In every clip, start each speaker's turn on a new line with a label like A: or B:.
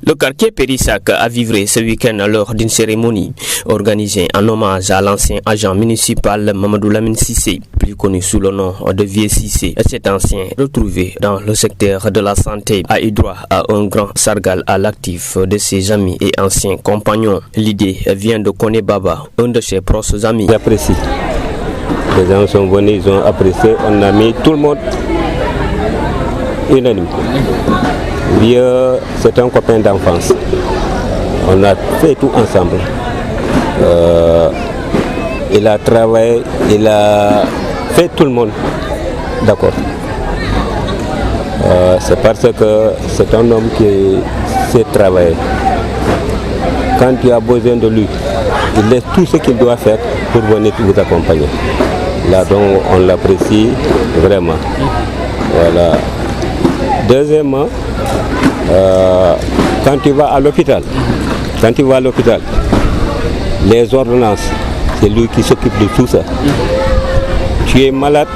A: Le quartier Périssac a vivré ce week-end lors d'une cérémonie organisée en hommage à l'ancien agent municipal Mamadou Lamine Cissé, plus connu sous le nom de Vieux Cissé. Cet ancien, retrouvé dans le secteur de la santé, a eu droit à un grand sargal à l'actif de ses amis et anciens compagnons. L'idée vient de Kone Baba, un de ses proches amis.
B: J'apprécie. Les gens sont venus, ils ont apprécié, on a mis tout le monde unanime. Vieux, c'est un copain d'enfance. On a fait tout ensemble. Il a travaillé, il a fait tout le monde d'accord. C'est parce que c'est un homme qui sait travailler. Quand tu as besoin de lui, il laisse tout ce qu'il doit faire pour venir vous accompagner. Là donc on l'apprécie vraiment. Voilà. Deuxièmement, quand tu vas à l'hôpital, les ordonnances, c'est lui qui s'occupe de tout ça. Tu es malade,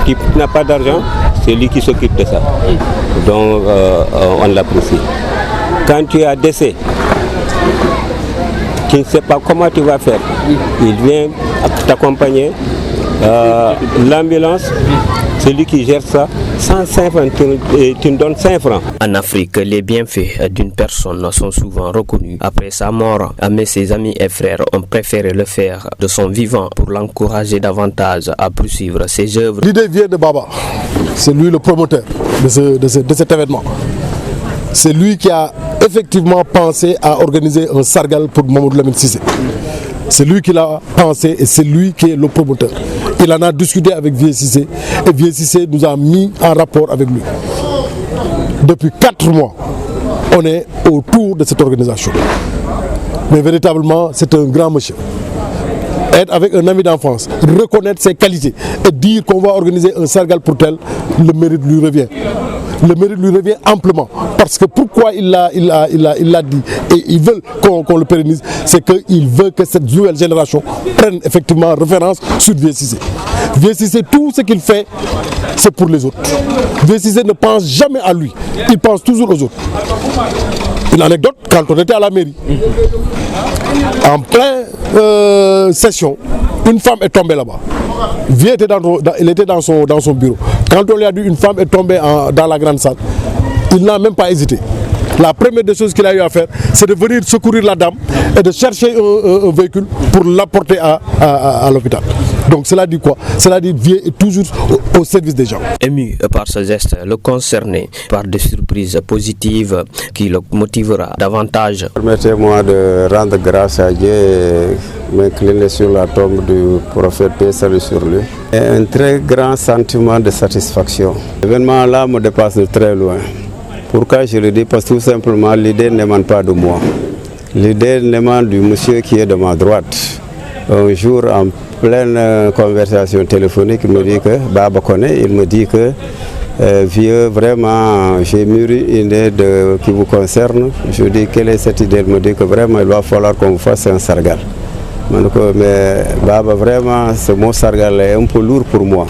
B: tu n'as pas d'argent, c'est lui qui s'occupe de ça. Donc on l'apprécie. Quand tu as décès, tu ne sais pas comment tu vas faire. Il vient t'accompagner. L'ambulance, c'est lui qui gère ça. 105 francs, tu me donnes 5 francs.
A: En Afrique, les bienfaits d'une personne sont souvent reconnus après sa mort. Mais ses amis et frères ont préféré le faire de son vivant pour l'encourager davantage à poursuivre ses œuvres.
C: L'idée vient de Baba. C'est lui le promoteur de cet événement. C'est lui qui a effectivement pensé à organiser un sargal pour Mamadou Lamine Cissé. C'est lui qui l'a pensé et c'est lui qui est le promoteur. Il en a discuté avec Vieux Cissé et Vieux Cissé nous a mis en rapport avec lui. Depuis 4 mois, on est autour de cette organisation. Mais véritablement, c'est un grand monsieur. Être avec un ami d'enfance, reconnaître ses qualités et dire qu'on va organiser un sargal pour tel, le mérite lui revient. Le mérite lui revient amplement. Parce que pourquoi il l'a dit et ils veulent qu'on le pérennise, c'est qu'il veut que cette nouvelle génération prenne effectivement référence sur Vieux Cissé. Vieux Cissé, tout ce qu'il fait, c'est pour les autres. Vieux Cissé ne pense jamais à lui, il pense toujours aux autres. Une anecdote, quand on était à la mairie, en pleine session, une femme est tombée là-bas. Vieux était dans son bureau. Quand on lui a dit une femme est tombée dans la grande salle, il n'a même pas hésité. La première des choses qu'il a eu à faire, c'est de venir secourir la dame et de chercher un véhicule pour l'apporter à l'hôpital. Donc cela dit quoi? Cela dit Vieux est toujours au service des gens.
A: Ému par ce geste, le concerné par des surprises positives qui le motivera davantage.
B: Permettez-moi de rendre grâce à Dieu et m'incliner sur la tombe du prophète, paix et salut sur lui. Et un très grand sentiment de satisfaction. L'événement là me dépasse de très loin. Pourquoi je le dis? Parce que tout simplement l'idée n'émane pas de moi. L'idée émane du monsieur qui est de ma droite. Un jour en pleine conversation téléphonique, il me dit que Baba Kone, il me dit que Vieux, vraiment j'ai mûri une idée qui vous concerne. Je dis quelle est cette idée? Il me dit que vraiment il va falloir qu'on vous fasse un sargal. Mais Baba, vraiment ce mot sargal est un peu lourd pour moi.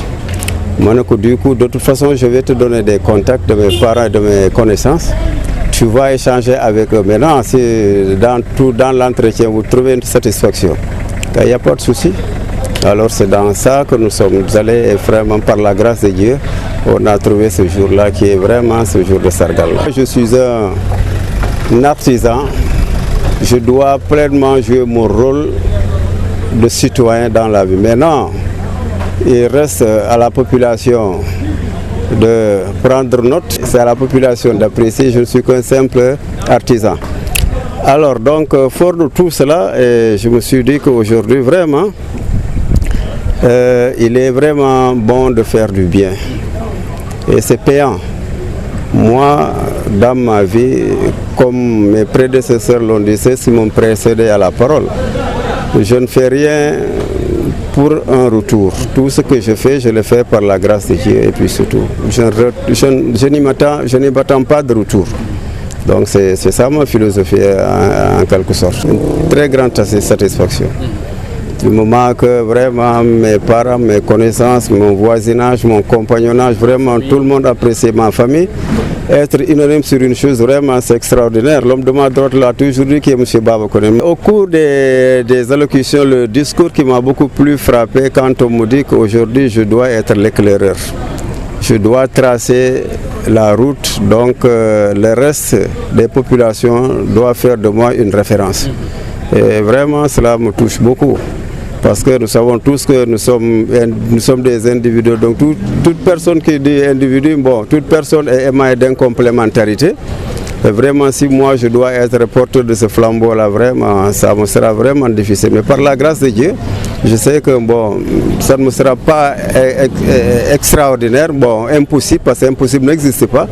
B: Du coup, de toute façon, je vais te donner des contacts de mes parents et de mes connaissances. Tu vas échanger avec eux. Maintenant, si dans l'entretien, vous trouvez une satisfaction, il n'y a pas de souci. Alors c'est dans ça que nous sommes allés et vraiment par la grâce de Dieu, on a trouvé ce jour-là qui est vraiment ce jour de sargal-là. Je suis un artisan, je dois pleinement jouer mon rôle de citoyen dans la vie. Maintenant, il reste à la population de prendre note, c'est à la population d'apprécier, je ne suis qu'un simple artisan. Alors donc, fort de tout cela, je me suis dit qu'aujourd'hui, vraiment, il est vraiment bon de faire du bien. Et c'est payant. Moi, dans ma vie, comme mes prédécesseurs l'ont dit, c'est ce qui m'ont précédé à la parole. Je ne fais rien pour un retour. Tout ce que je fais, je le fais par la grâce de Dieu et puis surtout, je n'y m'attends pas de retour. Donc c'est ça ma philosophie en quelque sorte. Une très grande satisfaction. Du moment que vraiment mes parents, mes connaissances, mon voisinage, mon compagnonnage, vraiment tout le monde apprécie ma famille. être unanime sur une chose, vraiment c'est extraordinaire. L'homme de ma droite l'a toujours dit, qui est M. Baba Koné. Au cours des allocutions, le discours qui m'a beaucoup plus frappé quand on me dit qu'aujourd'hui je dois être l'éclaireur. Je dois tracer la route, donc le reste des populations doit faire de moi une référence. Et vraiment cela me touche beaucoup. Parce que nous savons tous que nous sommes des individus. Donc toute personne qui dit individu, bon, toute personne est émaillée d'incomplémentarité. Et vraiment, si moi je dois être porteur de ce flambeau-là, vraiment, ça me sera vraiment difficile. Mais par la grâce de Dieu, je sais que bon, ça ne me sera pas extraordinaire, bon, impossible, parce que impossible n'existe pas,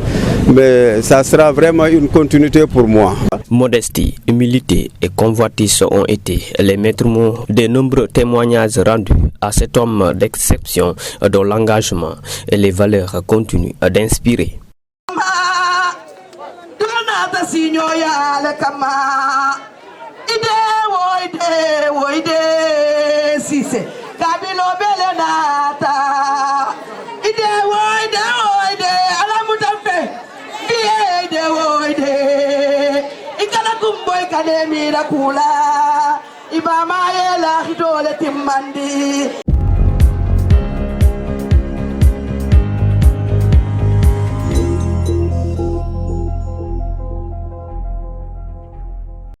B: mais ça sera vraiment une continuité pour moi.
A: Modestie, humilité et convoitise ont été les maîtres mots des nombreux témoignages rendus à cet homme d'exception dont l'engagement et les valeurs continuent d'inspirer.
D: Mira kula ibama yela hitole timmandi